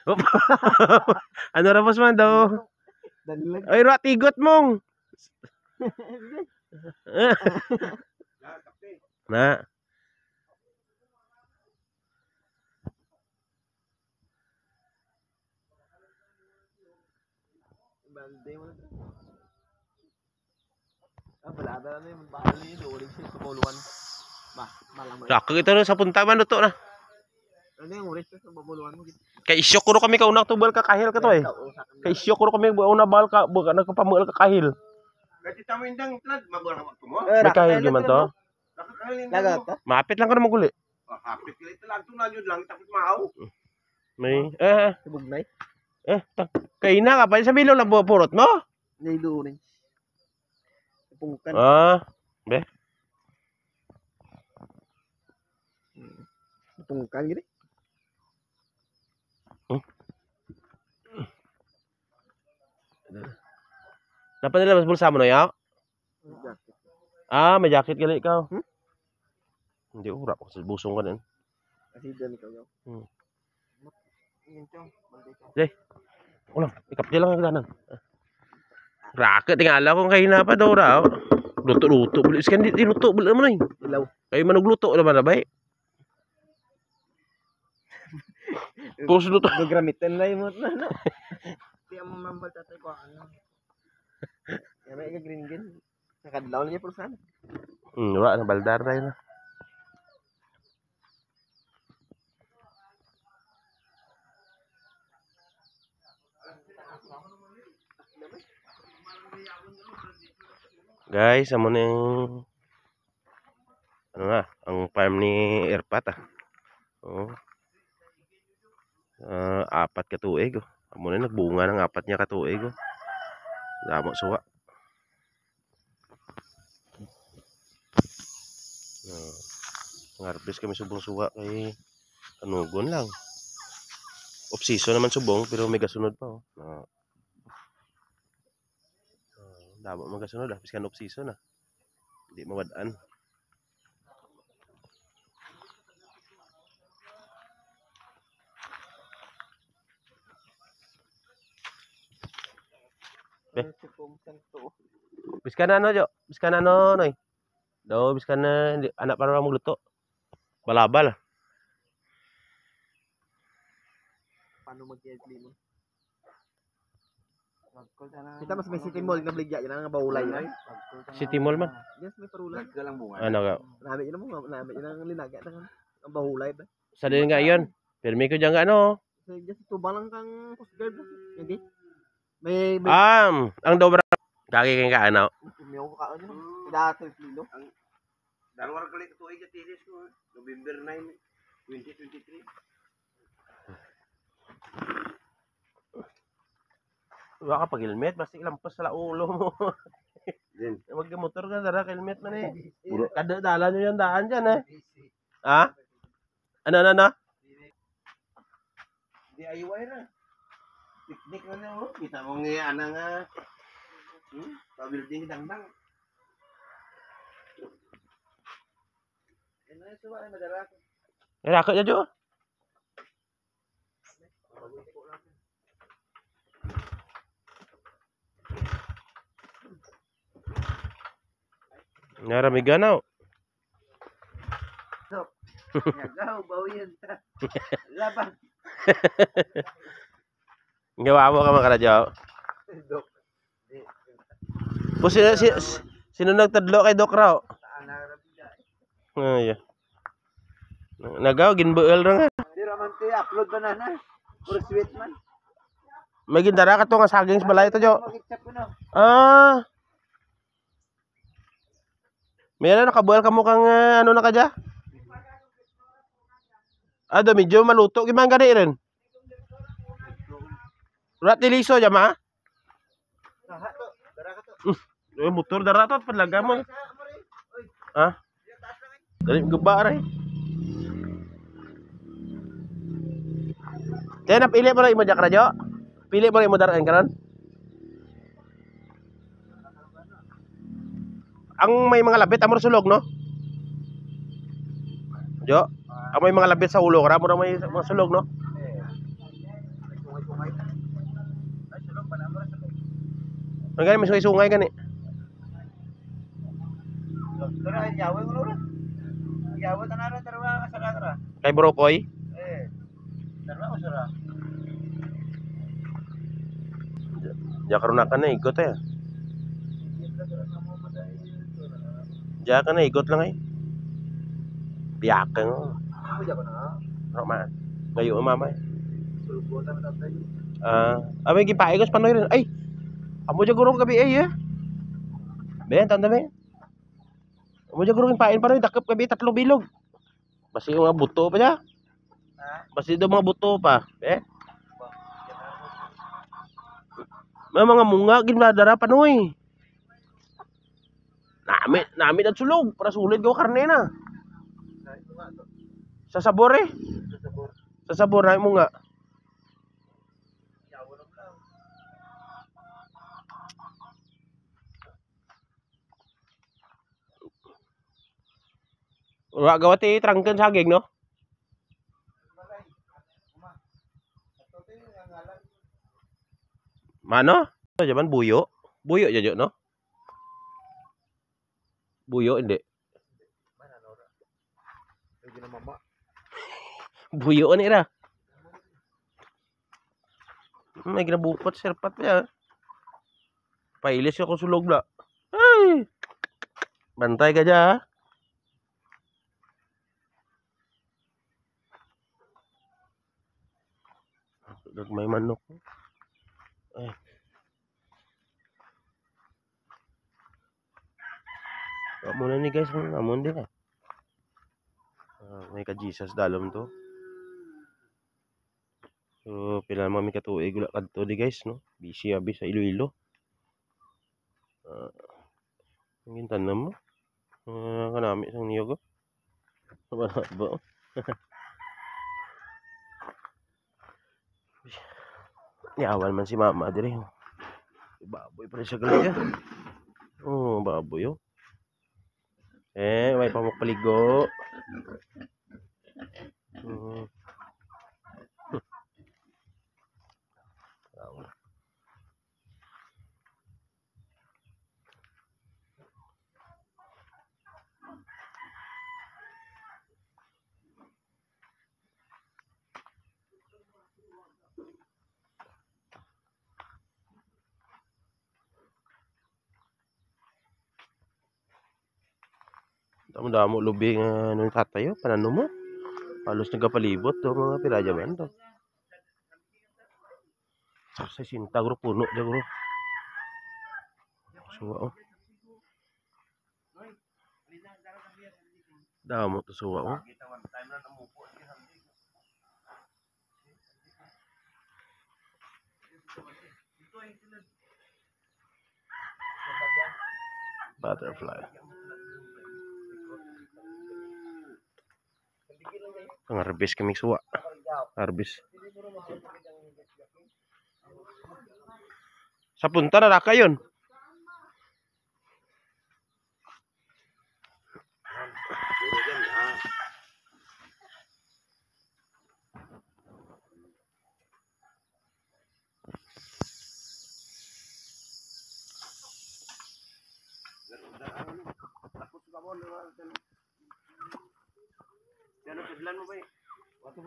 Op. Ano ra boss man daw? Daglag. Ay ra tigot mong. Na. Balde mo na. Balada na yung bali yun. Ulit siya sa buluan. Malang mo. Sakag ito sa punta man luto na. Ano yung ulit siya sa buluan mo? Kay isyok ko kami kauna tubal ka kahil ka to eh. Kay isyok ko kami una bal ka buka nagpapamuel ka kahil. Kasi tamo indang plug mabura ka mo. May kahil di man to. Lagat ka? Mapit lang ka na maguli. Hapit ka ito lang to na yun lang tapos maaw. May Subugnay? kay na ka pa sa bilog lang purot mo. Nailuring. Pungkan. Be. Pungkan gini. Dapat nila mas bulsa mo no ya? May jacket gali ikaw. Hindi ura ko sa busong ka din. Kasi dyan ikaw yaw. Jay. Ulang, ikap dia lang ang danan. Raket tingala kung kayo na pa daw raw. Luto-luto. Bulis kan di luto bula mo na Ilaw. Kayo manugluto naman na ba eh. Pus luto. Gagamitin na yung mga ano. Di ang mamambal tatay ko ano. Yan ay green green. Nakadlaw niya por sana. Wala na baldar na yun. Guys, amo na yung ano nga, ang farm ni Erpat apat ka tuig amo na nagbunga ng apat niya ka tuig damo suwa. Ngarbis kami subong suwa kay kanugon lang. Off season naman subong pero may gasunod pa damo magasunod biskan off season hindi mawadaan. Biskan ano Jo? Biskan ano noy? Do biskan na anak para magluto. Balabal. Paano mag-edli mo? Kita mas may city mall na bligya yan ang baulay yan. City Mall man. Yes, may parulay. Galang bunga. Ano ka? Nabi yun mo, nabi yun ang linaga ang bahulay ba? Sa din nga yon. Permi ko diyan ano. So, just tubang lang kang coast guard. Hindi. May Ang dobra kagi kay ka ano. may ko kaon yun. Dato kilo. Dalawang kali ito ay jatiris ko. November 9, 2023. Wala ka pag helmet, basta ilampas sa ulo mo. Din. Wag ka motor ka dara helmet man eh. Kada dala nyo yung daan diyan eh. Ha? Ano? DIY na. Picnic na na kita mo nga ana nga. Pa-building dangdang. Ano suwa ay madara ko. Rakot ya Jo. Narami ganaw. Nagaw, bawian ta. Laban. Gawa mo ka mga Jo. Po sino nagtadlo kay Doc Raw? Ay. Nagaw ginbuel ra nga. Di raman ti upload banana. Puro sweet man. May gindara ka to nga saging sa balay to Jo. Mag-chap ko na. Meron nakabuel ka mo kang ano na ka dya? Medyo maluto gimana gani rin. Rat diliso dya ma? Saha to, dara ka to. Motor dara to padlaga mo. Dali gaba ray. Kaya napili mo rin mo dya radyo? Pili mo rin mo daraan karon? Ang may mga labit amor sulog no? Jo, ang may mga labit sa ulo kara mo may mga sulog no? Ang gani, may sungay-sungay gani. Tara, yawa mo rin. Yawa ka na rin, tara ka sa tara. Kay Brokoy. Eh, tara ko sara. Diya karon na ka na, igot eh. Diya ka na, igot lang eh. Tiyak ka nga. Ako dyan ko na. Roma. Ngayon, mama eh. Sulbutan na tayo. May gipaigos panoy rin. Ay, amo dyan gurong gabi eh. Ben, tanda ben. Amo dyan gurong pain panoy, dakap gabi, 3 bilog. Basi yung mga buto pa dyan. Basi do mga buto pa. May mga munga, ginadara panoy. Nami at sulog, para sulit ko karne na. Sa sabor eh. Sa sabor na mo nga. Wa gawati trangken saging no? Mano? Jaman buyo. Buyo jajo no? Buyo hindi. Buyo ni ra. May ginabukot sirpat ya. Pailis ako sulog na. Ay. Bantay ka dyan. May manok. Ay. Muna ni guys, amon din eh. May ka-Jesus dalom to. So, pila naman may katuig wala kadto di guys, no? Busy abi sa Iloilo. Ang gintanan mo. Kanami sang niyog. Ba? Yawan man si mama dire. Baboy pa rin siya galing yan. Oh, baboy oh. May pamukpaligo. Damo-damo lubi nga nung tatayo, panano mo? Halos nagapalibot do mga piraja man to. Sa sinta guro puno dia guro. Suwa oh. Damo to suwa oh. Butterfly. Pangarbis kami suwa. Arbis. Sa punta na raka yun. Yan ang mo ba eh? Wato